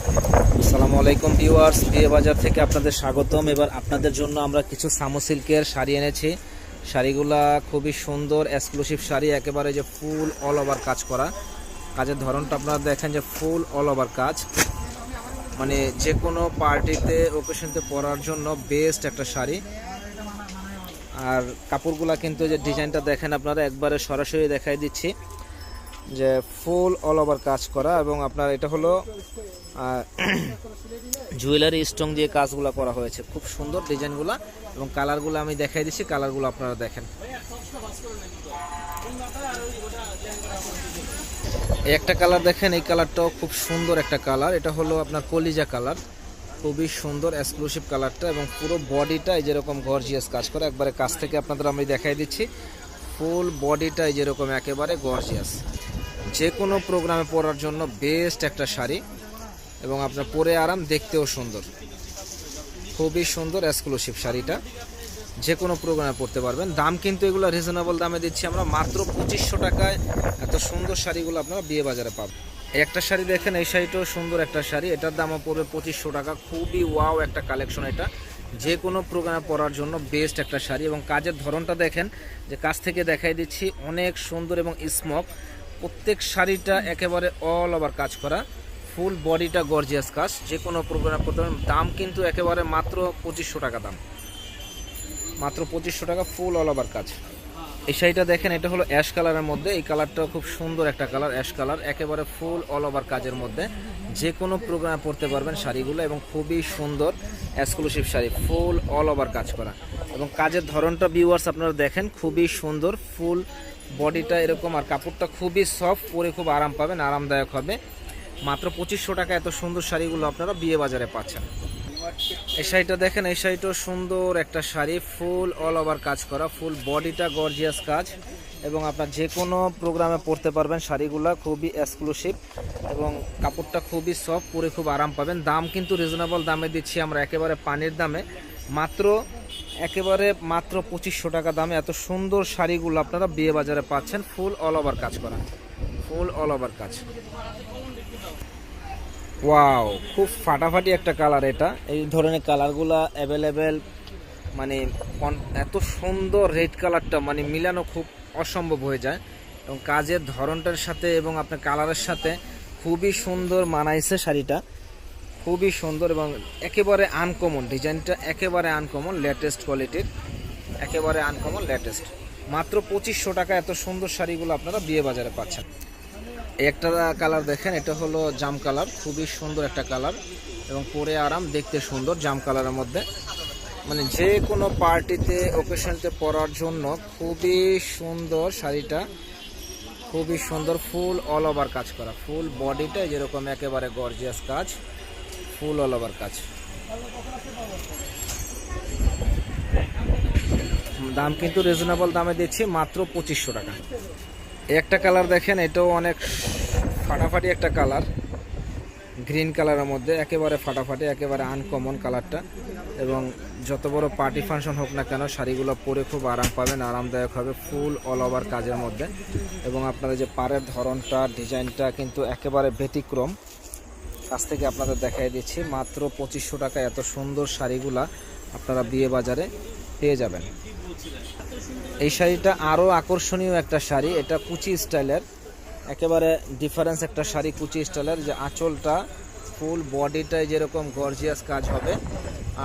আসসালামু আলাইকুম ভিউয়ার্স, বিয়ে বাজার থেকে আপনাদের স্বাগতম। এবার আপনাদের জন্য আমরা কিছু সামো সিল্কের শাড়ি এনেছি। শাড়িগুলা খুবই সুন্দর এক্সক্লুসিভ শাড়ি, একেবারে যে ফুল অল ওভার কাজ করা। কাজের ধরনটা আপনারা দেখেন যে ফুল অল ওভার কাজ, মানে যে কোনো পার্টিতে ওকেশনতে পরার জন্য বেস্ট একটা শাড়ি। আর কাপড়গুলা কিন্তু যে ডিজাইনটা দেখেন আপনারা, একবারে সরাসরি দেখাই দিচ্ছি যে ফুল অল ওভার কাজ করা। এবং আপনার এটা হলো জুয়েলারি স্টোন দিয়ে কাজগুলো করা হয়েছে, খুব সুন্দর ডিজাইনগুলো। এবং কালারগুলো আমি দেখাই দিচ্ছি, কালারগুলো আপনারা দেখেন। একটা কালার দেখেন, এই কালারটাও খুব সুন্দর একটা কালার। এটা হলো আপনার কলিজা কালার, খুবই সুন্দর এক্সক্লুসিভ কালারটা। এবং পুরো বডিটা এই যেরকম গর্জিয়াস কাজ করে, একবারে কাছ থেকে আপনাদের আমি দেখাই দিচ্ছি। ফুল বডিটা এই যেরকম একেবারে গর্জিয়াস, যে কোনো প্রোগ্রামে পরার জন্য বেস্ট একটা শাড়ি। এবং আপনার পরে আরাম, দেখতেও সুন্দর, খুবই সুন্দর এক্সক্লুসিভ শাড়িটা। যে কোনো প্রোগ্রামে পরতে পারবেন। দাম কিন্তু এগুলো রিজনেবল দামে দিচ্ছি আমরা, মাত্র 2500 টাকায় এত সুন্দর শাড়িগুলো আপনারা বিয়ে বাজারে পাবেন। একটা শাড়ি দেখেন, এই শাড়িটাও সুন্দর একটা শাড়ি, এটার দামও পড়বে 2500 টাকা। খুবই ওয়াও একটা কালেকশন এটা, যে কোনো প্রোগ্রামে পরার জন্য বেস্ট একটা শাড়ি। এবং কাজের ধরনটা দেখেন, যে কাছ থেকে দেখাই দিচ্ছি, অনেক সুন্দর এবং স্মোক। প্রত্যেক শাড়িটা একেবারে অল ওভার কাজ করা, ফুল বডিটা গর্জিয়াস কাজ, যে কোনো প্রোগ্রামে পরতে পারবেন। দাম কিন্তু একেবারে মাত্র 2500 টাকা দাম, মাত্র 2500 টাকা, ফুল অল ওভার কাজ। এই শাড়িটা দেখেন, এটা হলো অ্যাশ কালারের মধ্যে, এই কালারটাও খুব সুন্দর একটা কালার, অ্যাশ কালার, একেবারে ফুল অল ওভার কাজের মধ্যে। যে কোনো প্রোগ্রামে পরতে পারবেন শাড়িগুলো। এবং খুবই সুন্দর এক্সক্লুসিভ শাড়ি, ফুল অল ওভার কাজ করা। এবং কাজের ধরনটা ভিউয়ার্স আপনারা দেখেন, খুবই সুন্দর, ফুল বডিটা এরকম। আর কাপড়টা খুবই সফট, পরে খুব আরাম পাবেন, আরামদায়ক হবে। মাত্র 2500 টাকা এত সুন্দর শাড়িগুলো আপনারা বিয়ে বাজারে পাচ্ছেন। এই শাড়িটা দেখেন, এই শাড়িটাও সুন্দর একটা শাড়ি, ফুল অল ওভার কাজ করা, ফুল বডিটা গর্জিয়াস কাজ। এবং আপনার যে কোনো প্রোগ্রামে পরতে পারবেন শাড়িগুলো, খুবই এক্সক্লুসিভ। এবং কাপড়টা খুবই সফট, পরে খুব আরাম পাবেন। দাম কিন্তু রিজনেবল দামে দিচ্ছি আমরা, একেবারে পানির দামে, একেবারে মাত্র 2500 টাকা দামে এত সুন্দর শাড়িগুলো আপনারা বিয়ে বাজারে পাচ্ছেন, ফুল অল ওভার কাজ করা, ফুল অল ওভার কাজ। ওয়াও, খুব ফাটাফাটি একটা কালার এটা। এই ধরনের কালারগুলা অ্যাভেলেবেল, মানে এত সুন্দর রেড কালারটা, মানে মিলানো খুব অসম্ভব হয়ে যায়। এবং কাজের ধরনটার সাথে এবং আপনার কালারের সাথে খুবই সুন্দর মানাইছে শাড়িটা, খুবই সুন্দর। এবং একেবারে আনকমন ডিজাইনটা, একেবারে আনকমন, লেটেস্ট কোয়ালিটির, একেবারে আনকমন লেটেস্ট। মাত্র 2500 টাকা এত সুন্দর শাড়িগুলো আপনারা বিয়ে বাজারে পাচ্ছেন। একটা কালার দেখেন, এটা হলো জাম কালার, খুবই সুন্দর একটা কালার। এবং পরে আরাম, দেখতে সুন্দর, জাম কালারের মধ্যে, মানে যে কোনো পার্টিতে ওকেশনতে পরার জন্য খুবই সুন্দর শাড়িটা, খুবই সুন্দর, ফুল অল ওভার কাজ করা, ফুল বডিটা যেরকম একেবারে গর্জিয়াস কাজ, ফুল অল ওভার কাজ। দাম কিন্তু রিজনেবল দামে দিচ্ছি, মাত্র 2500 টাকা। একটা কালার দেখেন, এটাও অনেক ফাটাফাটি একটা কালার, গ্রিন কালারের মধ্যে, একেবারে ফাটাফাটি, একেবারে আনকমন কালারটা। এবং যত বড় পার্টি ফাংশন হোক না কেন, শাড়িগুলো পরে খুব আরাম পাবেন, আরামদায়ক হবে, ফুল অল ওভার কাজের মধ্যে। এবং আপনাদের যে পাড়ের ধরনটা, ডিজাইনটা কিন্তু একেবারে ব্যতিক্রম। কাছ থেকে আপনাদের দেখাই দিচ্ছি, মাত্র 2500 টাকা এত সুন্দর শাড়িগুলা আপনারা বিয়ে বাজারে পেয়ে যাবেন। এই শাড়িটা আরও আকর্ষণীয় একটা শাড়ি, এটা কুচি স্টাইলের, একেবারে ডিফারেন্স একটা শাড়ি, কুচি স্টাইলের। যে আঁচলটা, ফুল বডিটায় যেরকম গর্জিয়াস কাজ হবে,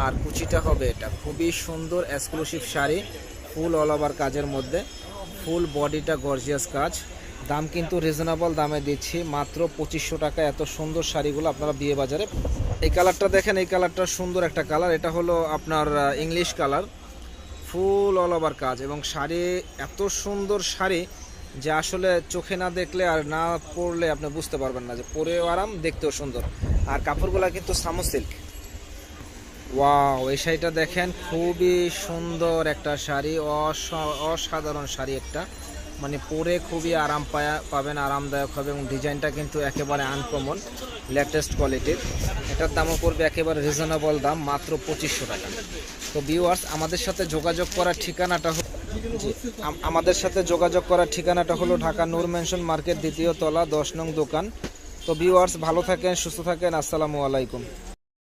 আর কুচিটা হবে এটা, খুবই সুন্দর এক্সক্লুসিভ শাড়ি, ফুল অল ওভার কাজের মধ্যে, ফুল বডিটা গর্জিয়াস কাজ। দাম কিন্তু রিজনেবল দামে দিচ্ছি, মাত্র 2500 টাকা এত সুন্দর শাড়িগুলো আপনারা বিয়ে বাজারে। এই কালারটা দেখেন, এই কালারটা সুন্দর একটা কালার, এটা হলো আপনার ইংলিশ কালার, ফুল অল ওভার কাজ। এবং শাড়ি এত সুন্দর শাড়ি যে আসলে চোখে না দেখলে আর না পরলে আপনি বুঝতে পারবেন না, যে পরেও আরাম, দেখতেও সুন্দর। আর কাপড়গুলা কিন্তু সামো সিল্ক। ওয়াও, এই শাড়িটা দেখেন, খুবই সুন্দর একটা শাড়ি, অসাধারণ শাড়ি একটা, মানে পরে খুবই আরাম পাবেন, আরামদায়ক হবে। এবং ডিজাইনটা কিন্তু একেবারে আনকমন, লেটেস্ট কোয়ালিটির। এটার দামও পড়বে একেবারে রিজনেবল দাম, মাত্র 2500 টাকা। তো ভিউয়ার্স, আমাদের সাথে যোগাযোগ করার ঠিকানাটা হলো ঢাকা নূর মেনশন মার্কেট, 2য় তলা, 10 নং দোকান, তো ভিউয়ার্স ভালো থাকেন, সুস্থ থাকেন, আসসালামু আলাইকুম।